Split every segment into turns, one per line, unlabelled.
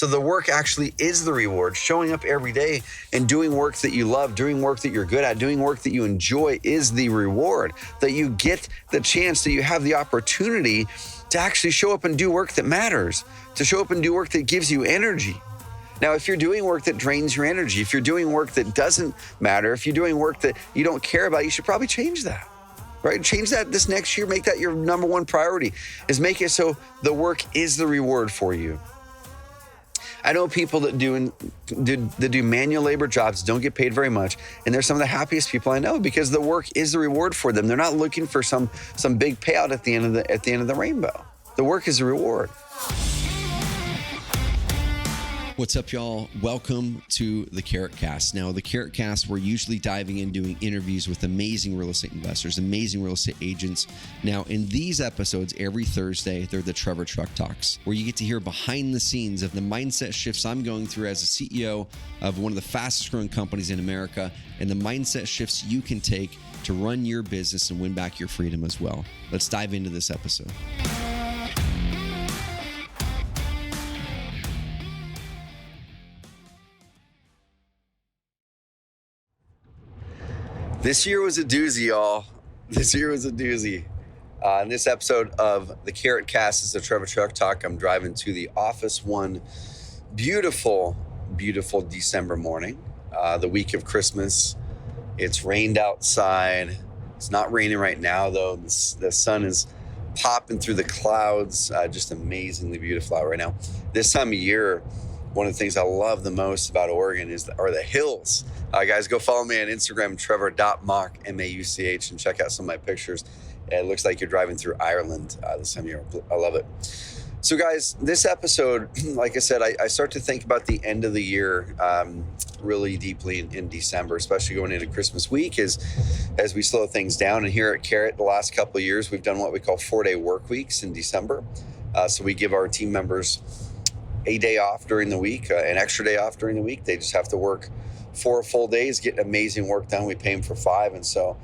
So the work actually is the reward. Showing up every day and doing work that you love, doing work that you're good at, doing work that you enjoy is the reward. That you get the chance, that you have the opportunity to actually show up and do work that matters, to show up and do work that gives you energy. Now, if you're doing work that drains your energy, if you're doing work that doesn't matter, if you're doing work that you don't care about, you should probably change that, right? Change that this next year. Make that your number one priority, is make it so the work is the reward for you. I know people that do manual labor jobs, don't get paid very much, and they're some of the happiest people I know because the work is the reward for them. They're not looking for some big payout at the end of the rainbow. The work is the reward.
What's up, y'all? Welcome to the Carrot Cast. Now, the Carrot Cast, we're usually diving in doing interviews with amazing real estate investors, amazing real estate agents. Now, in these episodes, every Thursday, they're the Trevor Truck Talks, where you get to hear behind the scenes of the mindset shifts I'm going through as a CEO of one of the fastest growing companies in America, and the mindset shifts you can take to run your business and win back your freedom as well. Let's dive into this episode.
This year was a doozy, y'all. This year was a doozy. In this episode of the Carrot Cast is the Trevor Truck Talk. I'm driving to the office one beautiful, beautiful December morning, the week of Christmas. It's rained outside. It's not raining right now, though. The sun is popping through the clouds. Just amazingly beautiful out right now. This time of year, one of the things I love the most about Oregon are the hills. Guys, go follow me on Instagram, trevor.mauch, M-A-U-C-H, and check out some of my pictures. It looks like you're driving through Ireland this time of year. I love it. So, guys, this episode, like I said, I start to think about the end of the year really deeply in December, especially going into Christmas week as we slow things down. And here at Carrot, the last couple of years, we've done what we call 4-day work weeks in December. So we give our team members a day off during the week, an extra day off during the week. They just have to work 4 full days, get amazing work done. We pay them for 5. And so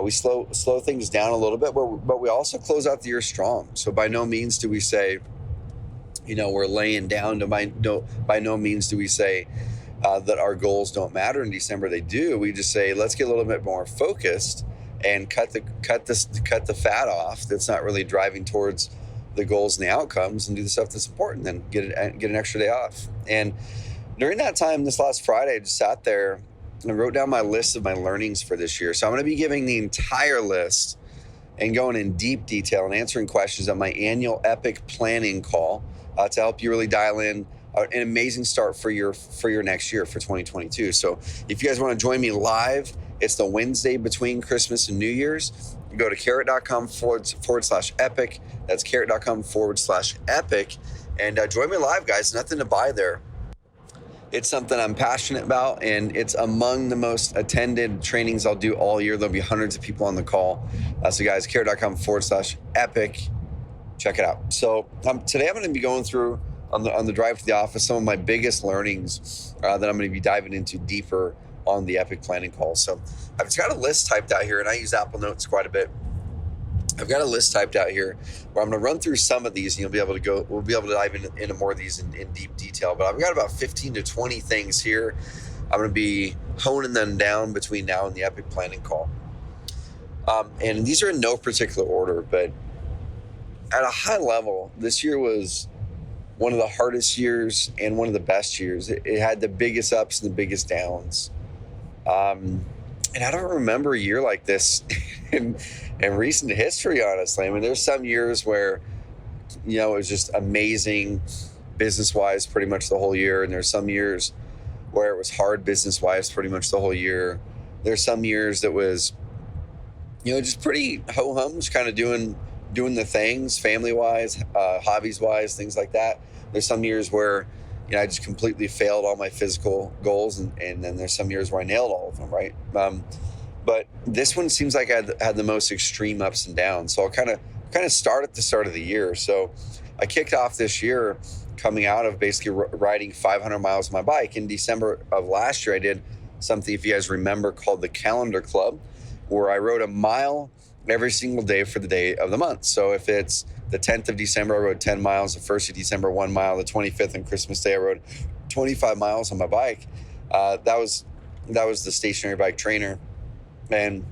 we slow things down a little bit, but we also close out the year strong. So by no means do we say, we're laying down. By no means do we say that our goals don't matter in December. They do. We just say, let's get a little bit more focused and cut the fat off that's not really driving towards the goals and the outcomes, and do the stuff that's important, then get an extra day off. And during that time, this last Friday, I just sat there and I wrote down my list of my learnings for this year. So I'm going to be giving the entire list and going in deep detail and answering questions on my annual Epic planning call to help you really dial in an amazing start for your next year, for 2022. So if you guys want to join me live, it's the Wednesday between Christmas and New Year's. You go to carrot.com/epic. That's carrot.com/epic. And join me live, guys. Nothing to buy there. It's something I'm passionate about, and it's among the most attended trainings I'll do all year. There'll be hundreds of people on the call. So guys, carrot.com/epic. Check it out. So today I'm going to be going through on the drive to the office some of my biggest learnings that I'm going to be diving into deeper on the Epic planning call. So I've just got a list typed out here, and I use Apple Notes quite a bit. I've got a list typed out here where I'm going to run through some of these, and we'll be able to dive into more of these in deep detail. But I've got about 15 to 20 things here. I'm going to be honing them down between now and the Epic planning call. And these are in no particular order, but at a high level, this year was one of the hardest years and one of the best years. It had the biggest ups and the biggest downs. And I don't remember a year like this in recent history, honestly. I mean, there's some years where, it was just amazing business-wise pretty much the whole year. And there's some years where it was hard business-wise pretty much the whole year. There's some years that was, just pretty ho-hum, just kind of doing the things family-wise, hobbies-wise, things like that. There's some years where, I just completely failed all my physical goals, and then there's some years where I nailed all of them, right? But this one seems like I had the most extreme ups and downs. So I'll kind of start at the start of the year. So I kicked off this year coming out of basically riding 500 miles on my bike. In December of last year, I did something, if you guys remember, called the Calendar Club, where I rode a mile every single day for the day of the month. So if it's The 10th of December, I rode 10 miles. The 1st of December, 1 mile. The 25th on Christmas Day, I rode 25 miles on my bike. That was the stationary bike trainer. And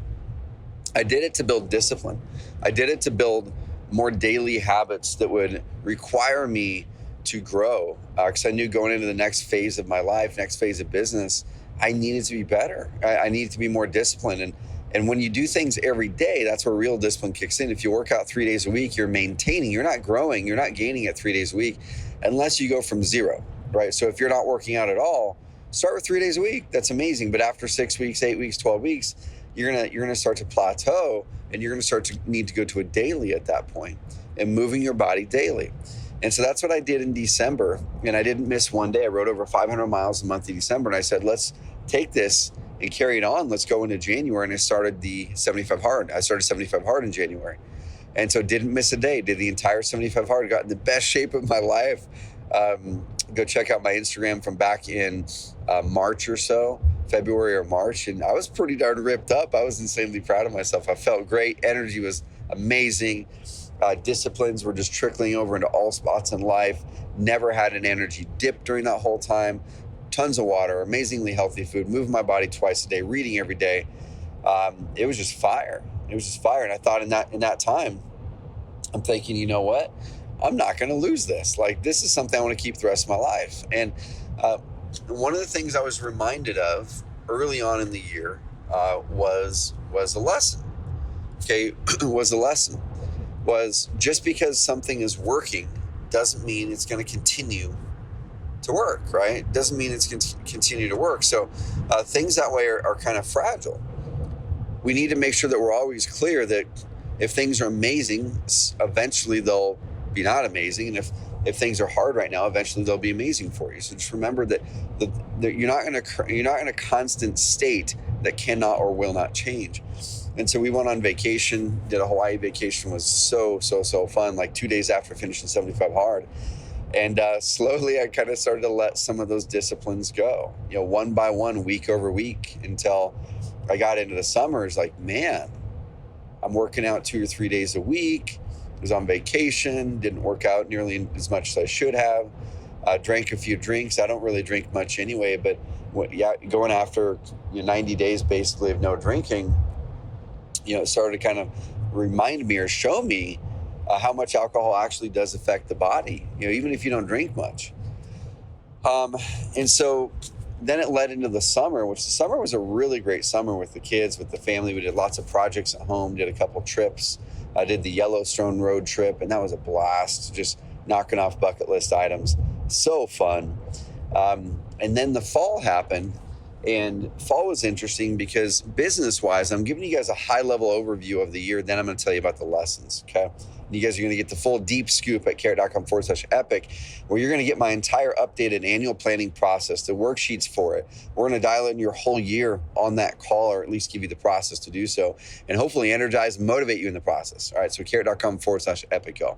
I did it to build discipline. I did it to build more daily habits that would require me to grow. Because I knew going into the next phase of my life, next phase of business, I needed to be better. I needed to be more disciplined. And when you do things every day, that's where real discipline kicks in. If you work out 3 days a week, you're maintaining, you're not growing, you're not gaining at 3 days a week unless you go from zero, right? So if you're not working out at all, start with 3 days a week. That's amazing. But after 6 weeks, 8 weeks, 12 weeks, you're gonna start to plateau, and you're gonna start to need to go to a daily at that point and moving your body daily. And so that's what I did in December. And I didn't miss one day. I rode over 500 miles in the month of December. And I said, let's take this and carry it on. Let's go into January. And I started the 75 hard. I started 75 hard in January. And so didn't miss a day. Did the entire 75 hard. Got in the best shape of my life. Go check out my Instagram from back in March or so, February or March. And I was pretty darn ripped up. I was insanely proud of myself. I felt great. Energy was amazing. Disciplines were just trickling over into all spots in life. Never had an energy dip during that whole time. Tons of water, amazingly healthy food, moving my body twice a day, reading every day. It was just fire. It was just fire. And I thought in that time, I'm thinking, you know what? I'm not going to lose this. Like, this is something I want to keep the rest of my life. And one of the things I was reminded of early on in the year was a lesson. Okay, was just because something is working doesn't mean it's going to continue to work, right? Doesn't mean it's going to continue to work. So things that way are kind of fragile. We need to make sure that we're always clear that if things are amazing, eventually they'll be not amazing. And if things are hard right now, eventually they'll be amazing for you. So just remember that you're not in a constant state that cannot or will not change. And so we went on vacation, did a Hawaii vacation, was so fun, like 2 days after finishing 75 hard. And slowly I kind of started to let some of those disciplines go, one by one, week over week, until I got into the summers. Like, man, I'm working out 2 or 3 days a week. I was on vacation, didn't work out nearly as much as I should have. Drank a few drinks. I don't really drink much anyway, but going after 90 days basically of no drinking, it started to kind of remind me or show me how much alcohol actually does affect the body, even if you don't drink much. And so then it led into the summer, which the summer was a really great summer with the kids, with the family. We did lots of projects at home, did a couple trips. I did the Yellowstone road trip, and that was a blast, just knocking off bucket list items. So fun. And then the fall happened. And fall was interesting because business-wise, I'm giving you guys a high-level overview of the year. Then I'm going to tell you about the lessons, okay? And you guys are going to get the full deep scoop at carrot.com/epic, where you're going to get my entire updated annual planning process, the worksheets for it. We're going to dial in your whole year on that call, or at least give you the process to do so, and hopefully energize and motivate you in the process. All right, so carrot.com/epic, y'all.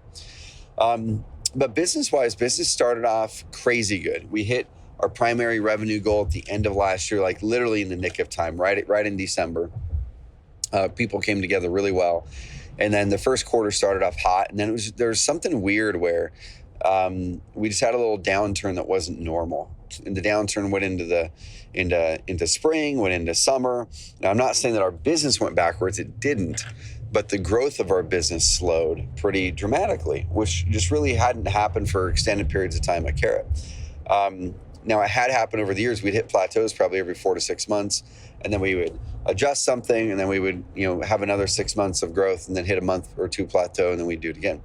But business-wise, business started off crazy good. We hit our primary revenue goal at the end of last year, like literally in the nick of time, right in December. People came together really well. And then the first quarter started off hot. And then there was something weird where we just had a little downturn that wasn't normal. And the downturn went into spring, went into summer. Now, I'm not saying that our business went backwards. It didn't. But the growth of our business slowed pretty dramatically, which just really hadn't happened for extended periods of time at Carrot. Now, it had happened over the years. We'd hit plateaus probably every 4 to 6 months, and then we would adjust something, and then we would, have another 6 months of growth, and then hit a month or two plateau, and then we'd do it again.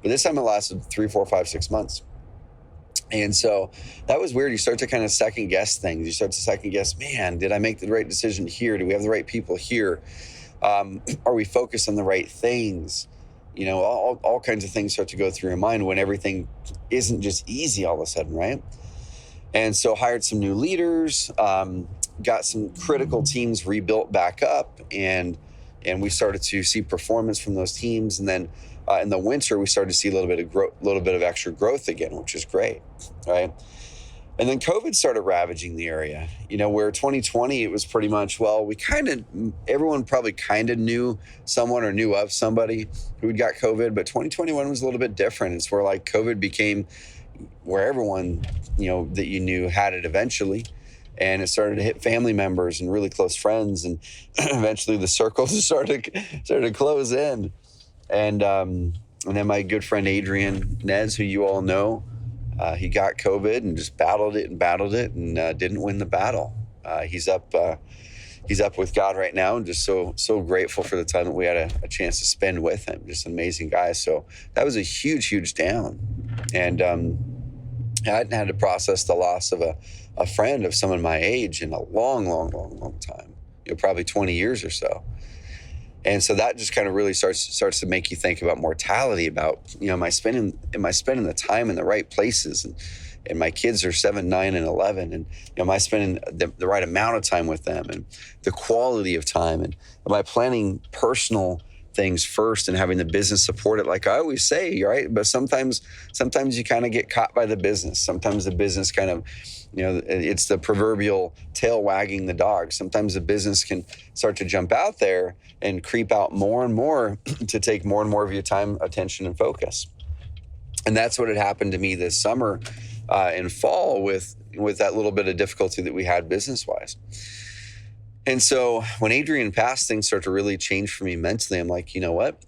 But this time it lasted 3, 4, 5, 6 months. And so that was weird. You start to kind of second guess things. You start to second guess, man, did I make the right decision here? Do we have the right people here? Are we focused on the right things? All kinds of things start to go through your mind when everything isn't just easy all of a sudden, right? And so hired some new leaders, got some critical teams rebuilt back up, and we started to see performance from those teams. And then in the winter, we started to see a little bit of extra growth again, which is great, right? And then COVID started ravaging the area, where 2020, it was pretty much, well, everyone probably kind of knew someone or knew of somebody who'd got COVID, but 2021 was a little bit different. It's where like COVID became where everyone, that you knew had it eventually. And it started to hit family members and really close friends. And eventually the circles started to close in. And then my good friend, Adrian Nez, who you all know, he got COVID and just battled it and didn't win the battle. He's up with God right now, and just so grateful for the time that we had a chance to spend with him. Just an amazing guy. So that was a huge down. And I hadn't had to process the loss of a friend of someone my age in a long time, probably 20 years or so. And so that just kind of really starts to make you think about mortality, about, am I spending the time in the right places? And my kids are 7, 9, and 11. And am I spending the right amount of time with them, and the quality of time? And am I planning personal things first and having the business support it, like I always say, right? But sometimes you kind of get caught by the business. Sometimes the business kind of, it's the proverbial tail wagging the dog. Sometimes the business can start to jump out there and creep out more and more to take more and more of your time, attention, and focus. And that's what had happened to me this summer and fall with that little bit of difficulty that we had business-wise. And so when Adrian passed, things started to really change for me mentally. I'm like, you know what?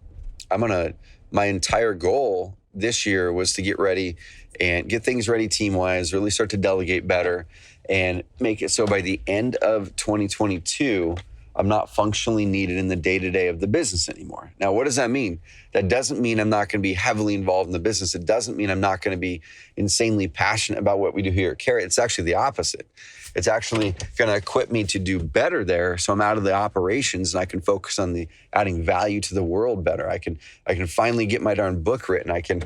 My entire goal this year was to get ready and get things ready team-wise, really start to delegate better, and make it so by the end of 2022, I'm not functionally needed in the day-to-day of the business anymore. Now, what does that mean? That doesn't mean I'm not going to be heavily involved in the business. It doesn't mean I'm not going to be insanely passionate about what we do here at Carrot. It's actually the opposite. It's actually going to equip me to do better there. So I'm out of the operations and I can focus on adding value to the world better. I can finally get my darn book written. I can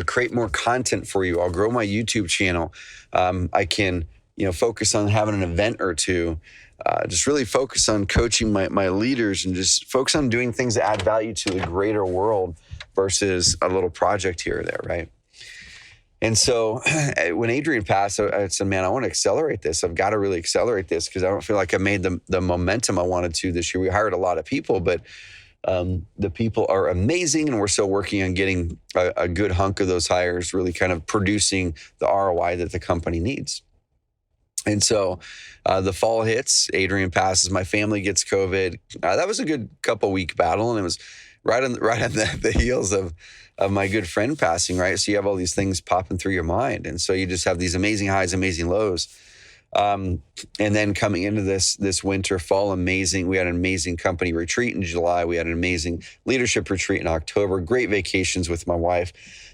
create more content for you. I'll grow my YouTube channel. I can focus on having an event or two. Just really focus on coaching my leaders, and just focus on doing things that add value to the greater world versus a little project here or there, right? And so when Adrian passed, I said, man, I want to accelerate this. I've got to really accelerate this because I don't feel like I made the momentum I wanted to this year. We hired a lot of people, but the people are amazing, and we're still working on getting a good hunk of those hires really kind of producing the ROI that the company needs. And so the fall hits, Adrian passes, my family gets COVID. That was a good couple week battle, and it was right on the heels of my good friend passing, right? So you have all these things popping through your mind. And so you just have these amazing highs, amazing lows. And then coming into this winter, fall, amazing. We had an amazing company retreat in July. We had an amazing leadership retreat in October. Great vacations with my wife.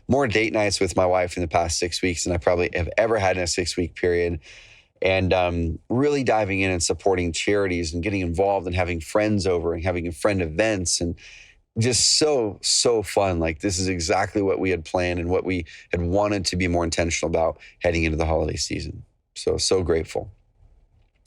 More date nights with my wife in the past 6 weeks than I probably have ever had in a 6-week period. And really diving in and supporting charities and getting involved and having friends over and having friend events, and just so fun. Like, this is exactly what we had planned and what we had wanted to be more intentional about heading into the holiday season. So grateful.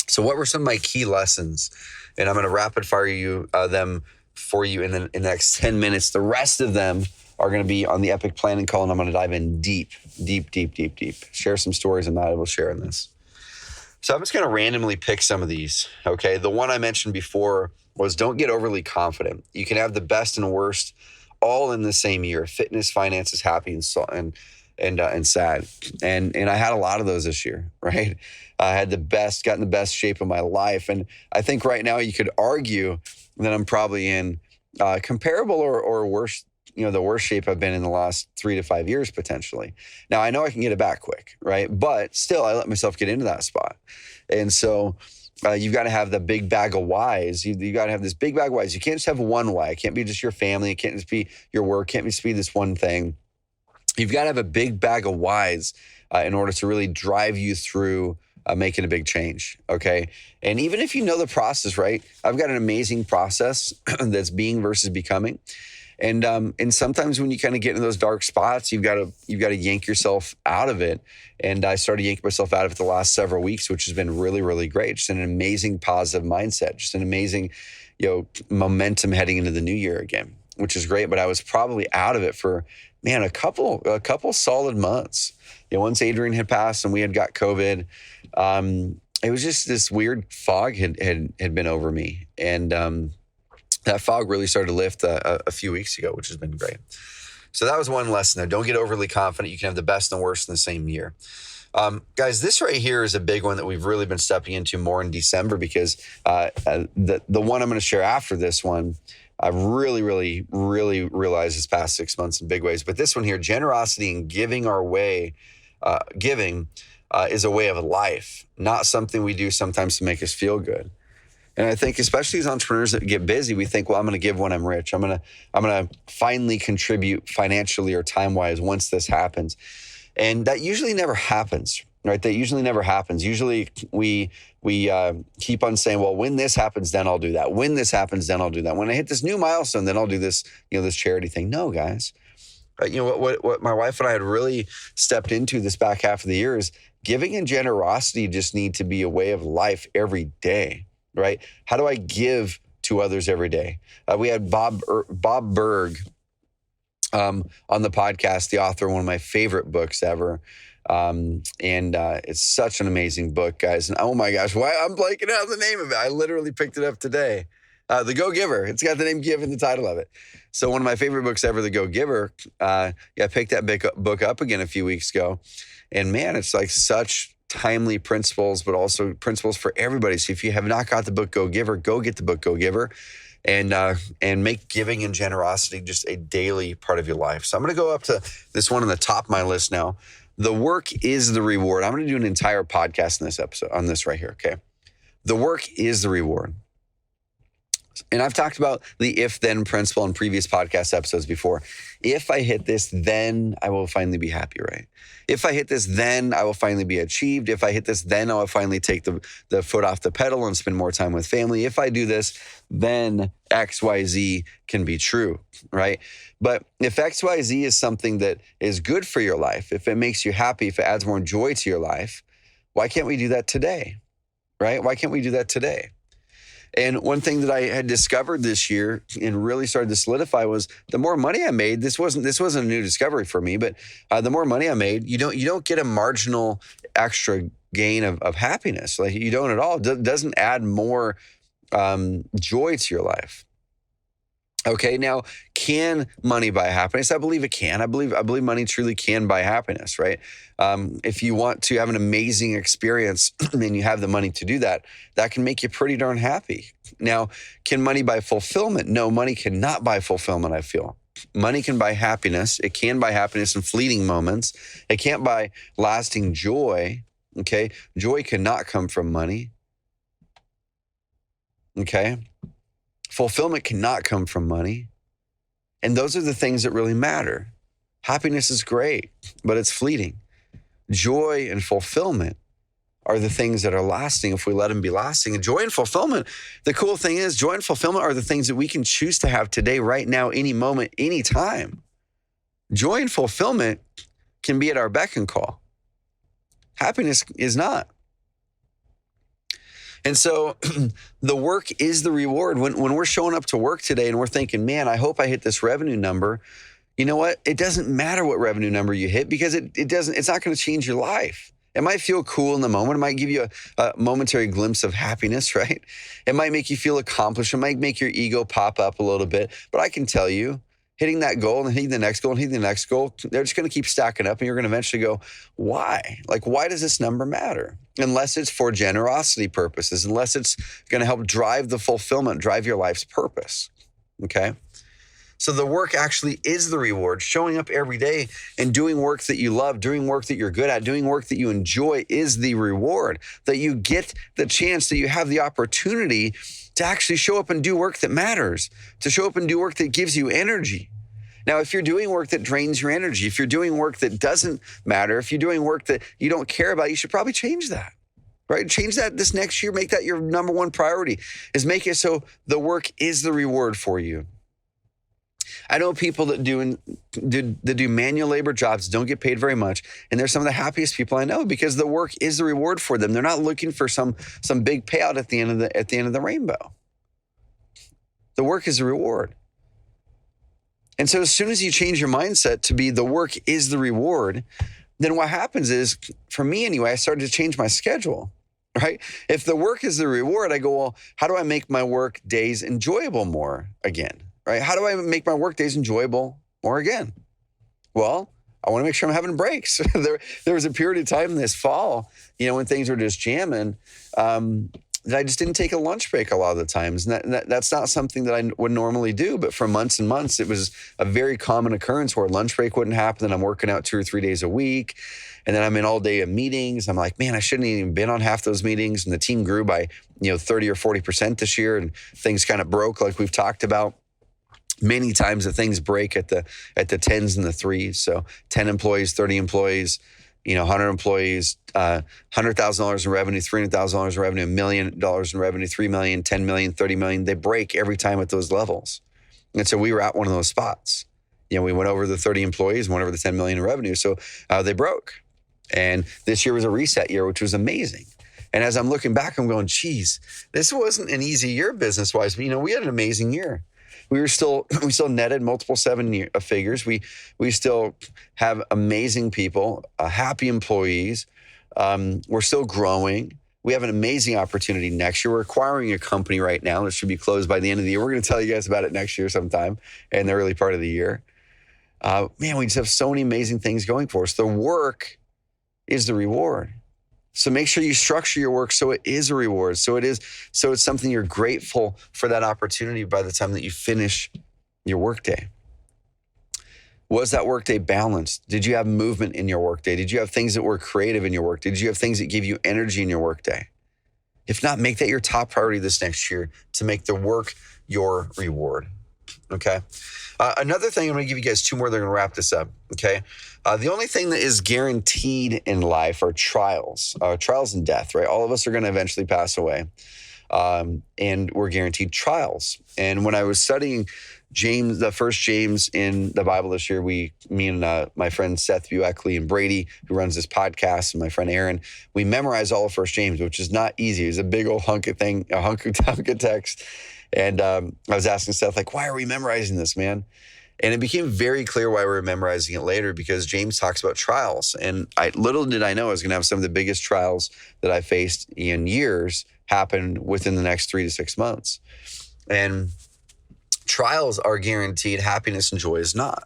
So what were some of my key lessons? And I'm going to rapid fire them for you in the next 10 minutes. The rest of them are going to be on the Epic Planning Call, and I'm going to dive in deep. Share some stories I'm not able to share in this. So I'm just going to randomly pick some of these, okay? The one I mentioned before was don't get overly confident. You can have the best and worst all in the same year. Fitness, finances, happy, and sad. And I had a lot of those this year, right? I had gotten the best shape of my life. And I think right now you could argue that I'm probably in comparable or worse, the worst shape I've been in the last 3 to 5 years, potentially. Now, I know I can get it back quick, right? But still, I let myself get into that spot. And so you've got to have the big bag of whys. You got to have this big bag of whys. You can't just have one why. It can't be just your family. It can't just be your work. It can't just be this one thing. You've got to have a big bag of whys in order to really drive you through making a big change, okay? And even if you know the process, right? I've got an amazing process that's being versus becoming. And sometimes when you kind of get into those dark spots, you've got to yank yourself out of it. And I started yanking myself out of it the last several weeks, which has been really, really great. Just an amazing positive mindset, just an amazing, momentum heading into the new year again. which is great. But I was probably out of it for, man, a couple solid months. Once Adrian had passed and we had got COVID, it was just this weird fog had been over me. And that fog really started to lift a few weeks ago, which has been great. So that was one lesson there. Don't get overly confident. You can have the best and the worst in the same year. Guys, this right here is a big one that we've really been stepping into more in December, because the one I'm going to share after this one, I've really realized this past 6 months in big ways. But this one here, generosity and giving our way, is a way of life, not something we do sometimes to make us feel good. And I think especially as entrepreneurs that get busy, we think, well, I'm going to give when I'm rich. I'm going to finally contribute financially or time-wise once this happens. And that usually never happens, right? That usually never happens. Usually we keep on saying, well, when this happens, then I'll do that. When this happens, then I'll do that. When I hit this new milestone, then I'll do this, this charity thing. No, guys. What my wife and I had really stepped into this back half of the year is giving and generosity just need to be a way of life every day, right? How do I give to others every day? We had Bob Berg on the podcast, the author of one of my favorite books ever. It's such an amazing book, guys. And oh my gosh, why I'm blanking out the name of it. I literally picked it up today. The Go-Giver. It's got the name Give in the title of it. So one of my favorite books ever, The Go-Giver. I picked that book up again a few weeks ago. And man, it's like such timely principles, but also principles for everybody. So if you have not got the book Go-Giver, go get the book Go-Giver. And make giving and generosity just a daily part of your life. So I'm going to go up to this one on the top of my list now. The work is the reward. I'm going to do an entire podcast in this episode on this right here, okay? The work is the reward. And I've talked about the if-then principle in previous podcast episodes before. If I hit this, then I will finally be happy, right? If I hit this, then I will finally be achieved. If I hit this, then I will finally take the foot off the pedal and spend more time with family. If I do this, then X, Y, Z can be true, right? But if X, Y, Z is something that is good for your life, if it makes you happy, if it adds more joy to your life, why can't we do that today, right? Why can't we do that today? And one thing that I had discovered this year and really started to solidify was the more money I made, this wasn't a new discovery for me, but the more money I made, you don't get a marginal extra gain of happiness. Like you don't at all. It doesn't add more joy to your life. Okay, now can money buy happiness? I believe it can. I believe money truly can buy happiness, right? If you want to have an amazing experience and you have the money to do that, that can make you pretty darn happy. Now, can money buy fulfillment? No, money cannot buy fulfillment, I feel. Money can buy happiness. It can buy happiness in fleeting moments. It can't buy lasting joy, okay? Joy cannot come from money, okay? Fulfillment cannot come from money. And those are the things that really matter. Happiness is great, but it's fleeting. Joy and fulfillment are the things that are lasting if we let them be lasting. And joy and fulfillment, the cool thing is joy and fulfillment are the things that we can choose to have today, right now, any moment, any time. Joy and fulfillment can be at our beck and call. Happiness is not. And so the work is the reward. When we're showing up to work today and we're thinking, man, I hope I hit this revenue number. You know what? It doesn't matter what revenue number you hit because it's not going to change your life. It might feel cool in the moment. It might give you a momentary glimpse of happiness, right? It might make you feel accomplished. It might make your ego pop up a little bit. But I can tell you, hitting that goal and hitting the next goal and hitting the next goal, they're just going to keep stacking up and you're going to eventually go, why? Like, why does this number matter? Unless it's for generosity purposes, unless it's going to help drive the fulfillment, drive your life's purpose, okay? So the work actually is the reward. Showing up every day and doing work that you love, doing work that you're good at, doing work that you enjoy is the reward. That you get the chance, that you have the opportunity to actually show up and do work that matters, to show up and do work that gives you energy. Now, if you're doing work that drains your energy, if you're doing work that doesn't matter, if you're doing work that you don't care about, you should probably change that, right? Change that this next year. Make that your number one priority, is make it so the work is the reward for you. I know people that do manual labor jobs, don't get paid very much, and they're some of the happiest people I know because the work is the reward for them. They're not looking for some big payout at the end of the rainbow. The work is the reward. And so as soon as you change your mindset to be the work is the reward, then what happens is, for me anyway, I started to change my schedule, right? If the work is the reward, I go, well, how do I make my work days enjoyable more again, right? How do I make my work days enjoyable more again? Well, I want to make sure I'm having breaks. There was a period of time this fall, when things were just jamming, that I just didn't take a lunch break a lot of the times. And that's not something that I would normally do. But for months and months, it was a very common occurrence where lunch break wouldn't happen. And I'm working out 2 or 3 days a week. And then I'm in all day of meetings. I'm like, man, I shouldn't have even been on half those meetings. And the team grew by, 30 or 40% this year. And things kind of broke like we've talked about. Many times the things break at the 10s and the 3s. So 10 employees, 30 employees, 100 employees, $100,000 in revenue, $300,000 in revenue, $1 million in revenue, $3 million, $10 million, $30 million. They break every time at those levels. And so we were at one of those spots. We went over the 30 employees, went over the 10 million in revenue. So they broke. And this year was a reset year, which was amazing. And as I'm looking back, I'm going, geez, this wasn't an easy year business-wise. But, we had an amazing year. We still netted multiple 7 figures. We still have amazing people, happy employees. We're still growing. We have an amazing opportunity next year. We're acquiring a company right now that should be closed by the end of the year. We're going to tell you guys about it next year sometime in the early part of the year. Man, we just have so many amazing things going for us. The work is the reward. So make sure you structure your work so it is a reward. So it's something you're grateful for, that opportunity by the time that you finish your workday. Was that workday balanced? Did you have movement in your workday? Did you have things that were creative in your work? Did you have things that give you energy in your workday? If not, make that your top priority this next year, to make the work your reward. Okay. Another thing, I'm going to give you guys 2 more. They're going to wrap this up. Okay. The only thing that is guaranteed in life are trials and death, right? All of us are going to eventually pass away. And we're guaranteed trials. And when I was studying James, the first James in the Bible this year, me and my friend Seth Bueckley and Brady, who runs this podcast, and my friend Aaron, we memorized all of First James, which is not easy. It's a big old hunk of text. And I was asking Seth, why are we memorizing this, man? And it became very clear why we were memorizing it later, because James talks about trials. And little did I know I was going to have some of the biggest trials that I faced in years happen within the next 3 to 6 months. And trials are guaranteed. Happiness and joy is not,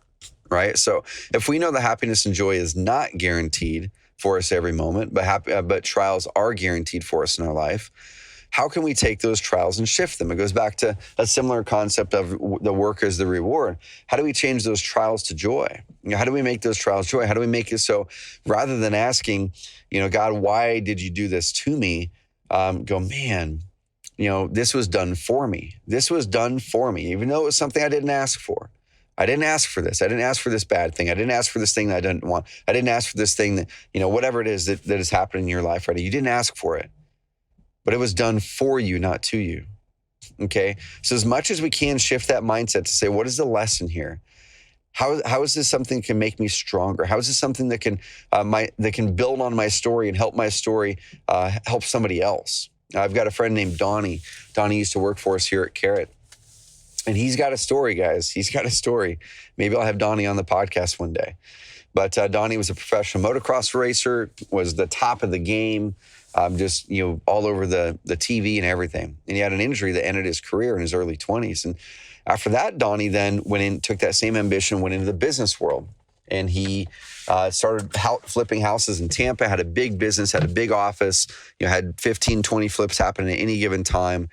right? So if we know that happiness and joy is not guaranteed for us every moment, but trials are guaranteed for us in our life, how can we take those trials and shift them? It goes back to a similar concept of the work as the reward. How do we change those trials to joy? How do we make those trials joy? How do we make it so, rather than asking, God, why did you do this to me? Go, man, this was done for me. This was done for me, even though it was something I didn't ask for. I didn't ask for this. I didn't ask for this bad thing. I didn't ask for this thing that I didn't want. I didn't ask for this thing that, whatever it is that is happening in your life right now. You didn't ask for it. But it was done for you, not to you. Okay. So as much as we can shift that mindset to say, what is the lesson here? How is this something that can make me stronger? How is this something that can build on my story and help my story help somebody else? I've got a friend named Donnie. Donnie used to work for us here at Carrot. And he's got a story, guys. He's got a story. Maybe I'll have Donnie on the podcast one day. But Donnie was a professional motocross racer, was the top of the game. Just, all over the TV and everything. And he had an injury that ended his career in his early 20s. And after that, Donnie then took that same ambition, went into the business world. And he started flipping houses in Tampa, had a big business, had a big office, had 15, 20 flips happen at any given time.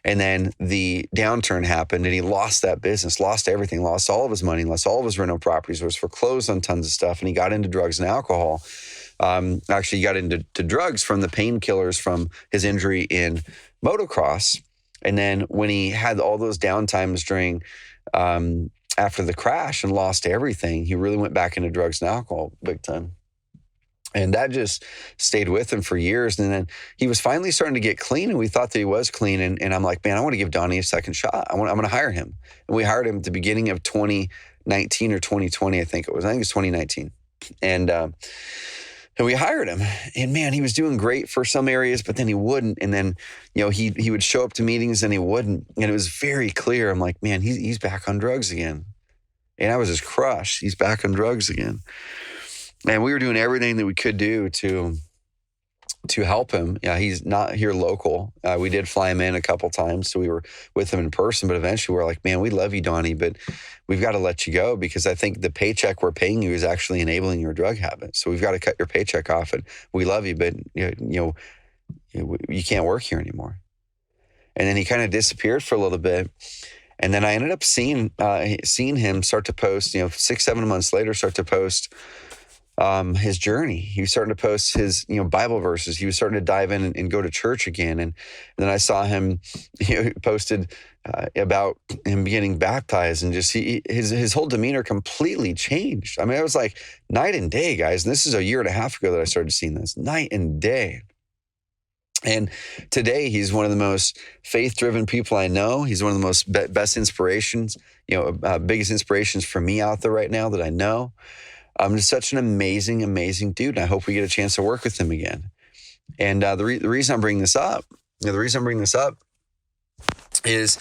And then the downturn happened and he lost that business, lost everything, lost all of his money, lost all of his rental properties, was foreclosed on tons of stuff. And he got into drugs and alcohol. Actually, he got into drugs from the painkillers from his injury in motocross. And then when he had all those downtimes during, after the crash and lost everything, he really went back into drugs and alcohol big time. And that just stayed with him for years. And then he was finally starting to get clean, and we thought that he was clean. And I'm like, man, I want to give Donnie a second shot. I'm going to hire him. And we hired him at the beginning of 2019 or 2020, I think it was. I think it was 2019. And we hired him, and man, he was doing great for some areas, but then he wouldn't. And then, he would show up to meetings and he wouldn't. And it was very clear. I'm like, man, he's back on drugs again. And I was just crushed. He's back on drugs again. And we were doing everything that we could do to help him. Yeah, he's not here local. We did fly him in a couple times, so we were with him in person. But eventually, we're like, man, we love you, Donnie, but we've got to let you go because I think the paycheck we're paying you is actually enabling your drug habit. So we've got to cut your paycheck off. And we love you, but you can't work here anymore. And then he kind of disappeared for a little bit. And then I ended up seeing him start to post, 6-7 months later, start to post his journey. He was starting to post his, Bible verses. He was starting to dive in and go to church again. And then I saw him, posted about him getting baptized, and just his whole demeanor completely changed. I mean, it was like night and day, guys. And this is a year and a half ago that I started seeing this, night and day. And today he's one of the most faith-driven people I know. He's one of the most best inspirations, biggest inspirations for me out there right now that I know. Just such an amazing, amazing dude. And I hope we get a chance to work with him again. And the reason I'm bringing this up, is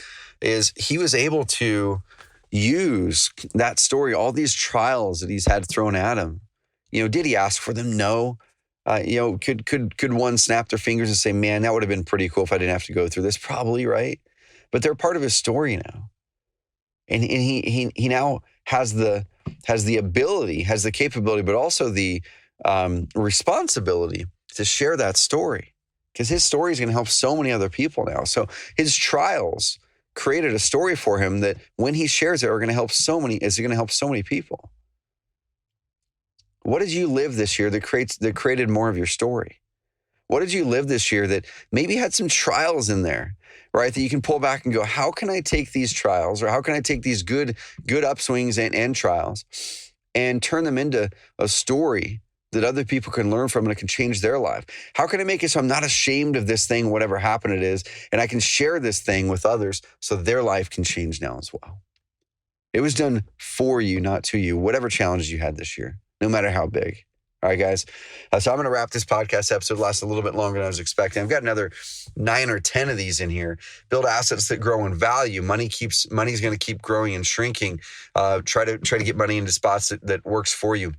he was able to use that story, all these trials that he's had thrown at him. Did he ask for them? No. Could one snap their fingers and say, man, that would have been pretty cool if I didn't have to go through this? Probably, right? But they're part of his story now. And he now has the ability, has the capability, but also the responsibility to share that story, because his story is going to help so many other people now. So his trials created a story for him that when he shares it is going to help so many people. What did you live this year that created more of your story? What did you live this year that maybe had some trials in there, right? That you can pull back and go, how can I take these trials, or how can I take these good upswings and trials and turn them into a story that other people can learn from and it can change their life? How can I make it so I'm not ashamed of this thing, whatever happened it is, and I can share this thing with others so their life can change now as well? It was done for you, not to you, whatever challenges you had this year, no matter how big. All right, guys. So I'm going to wrap this podcast episode. Last a little bit longer than I was expecting. I've got another 9 or 10 of these in here. Build assets that grow in value. Money's going to keep growing and shrinking. Try to get money into spots that works for you.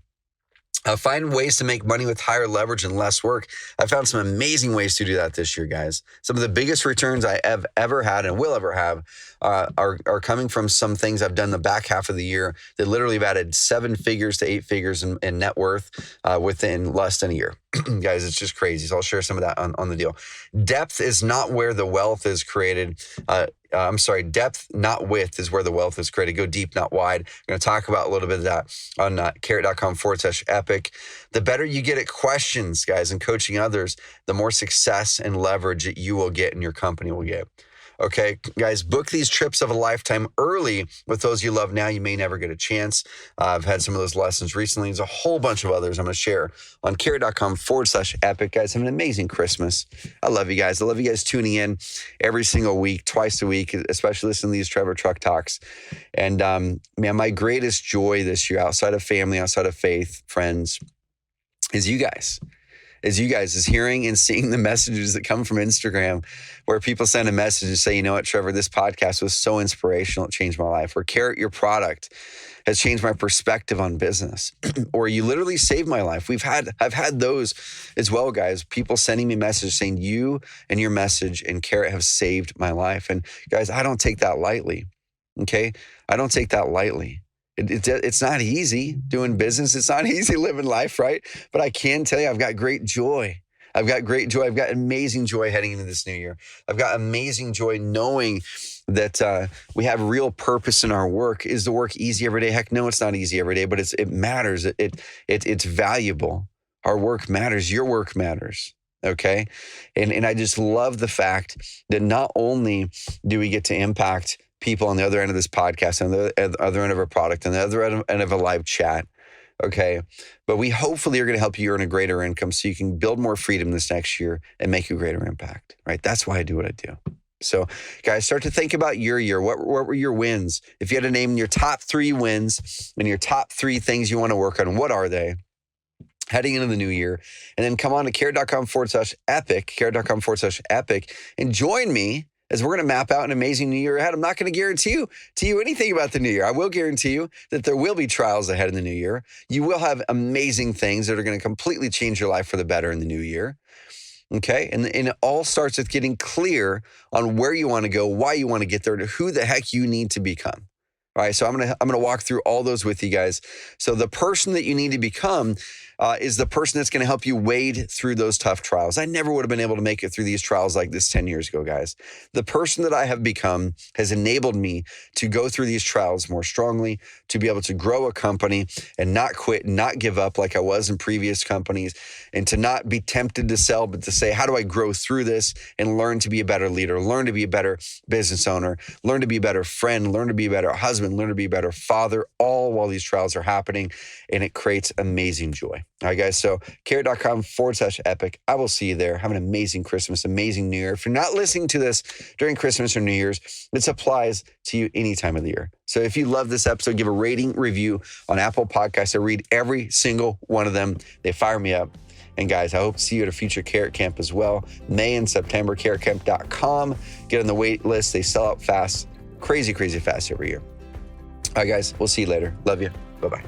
Find ways to make money with higher leverage and less work. I found some amazing ways to do that this year, guys. Some of the biggest returns I have ever had and will ever have are coming from some things I've done the back half of the year that literally have added 7 figures to 8 figures in net worth within less than a year. Guys, it's just crazy. So I'll share some of that on the deal. Depth is not where the wealth is created. Depth, not width, is where the wealth is created. Go deep, not wide. I'm going to talk about a little bit of that on carrot.com/epic. The better you get at questions, guys, and coaching others, the more success and leverage that you will get and your company will get. Okay, guys, book these trips of a lifetime early with those you love now. You may never get a chance. I've had some of those lessons recently. There's a whole bunch of others I'm going to share on carrot.com/epic. Guys, have an amazing Christmas. I love you guys. I love you guys tuning in every single week, twice a week, especially listening to these Trevor Truck Talks. And man, my greatest joy this year, outside of family, outside of faith, friends, is you guys. Is hearing and seeing the messages that come from Instagram where people send a message and say, you know what, Trevor, this podcast was so inspirational. It changed my life. Or Carrot, your product has changed my perspective on business. Or you literally saved my life. I've had those as well, guys. People sending me messages saying you and your message and Carrot have saved my life. And guys, I don't take that lightly. Okay. I don't take that lightly. It's not easy doing business. It's not easy living life, right? But I can tell you, I've got great joy. I've got amazing joy heading into this new year. I've got amazing joy knowing that we have real purpose in our work. Is the work easy every day? Heck no, it's not easy every day, but it matters. It's valuable. Our work matters. Your work matters. Okay. And I just love the fact that not only do we get to impact people on the other end of this podcast, on the other end of our product, on the other end of a live chat, okay? But we hopefully are going to help you earn a greater income so you can build more freedom this next year and make a greater impact, right? That's why I do what I do. So, guys, start to think about your year. What were your wins? If you had to name your top 3 wins and your top 3 things you want to work on, what are they? Heading into the new year. And then come on to carrot.com/epic, carrot.com/epic, and join me is we're going to map out an amazing new year ahead. I'm not going to guarantee you anything about the new year. I will guarantee you that there will be trials ahead in the new year. You will have amazing things that are going to completely change your life for the better in the new year. Okay. And it all starts with getting clear on where you want to go, why you want to get there, and who the heck you need to become. All right. So I'm gonna walk through all those with you guys. So the person that you need to become is the person that's going to help you wade through those tough trials. I never would have been able to make it through these trials like this 10 years ago, guys. The person that I have become has enabled me to go through these trials more strongly, to be able to grow a company and not quit, not give up like I was in previous companies, and to not be tempted to sell, but to say, how do I grow through this and learn to be a better leader, learn to be a better business owner, learn to be a better friend, learn to be a better husband, learn to be a better father, all while these trials are happening. And it creates amazing joy. All right, guys. So carrot.com/epic. I will see you there. Have an amazing Christmas, amazing New Year. If you're not listening to this during Christmas or New Year's, this applies to you any time of the year. So if you love this episode, give a rating, review on Apple Podcasts. I read every single one of them. They fire me up. And guys, I hope to see you at a future Carrot Camp as well. May and September, carrotcamp.com. Get on the wait list. They sell out fast, crazy fast every year. All right, guys. We'll see you later. Love you. Bye-bye.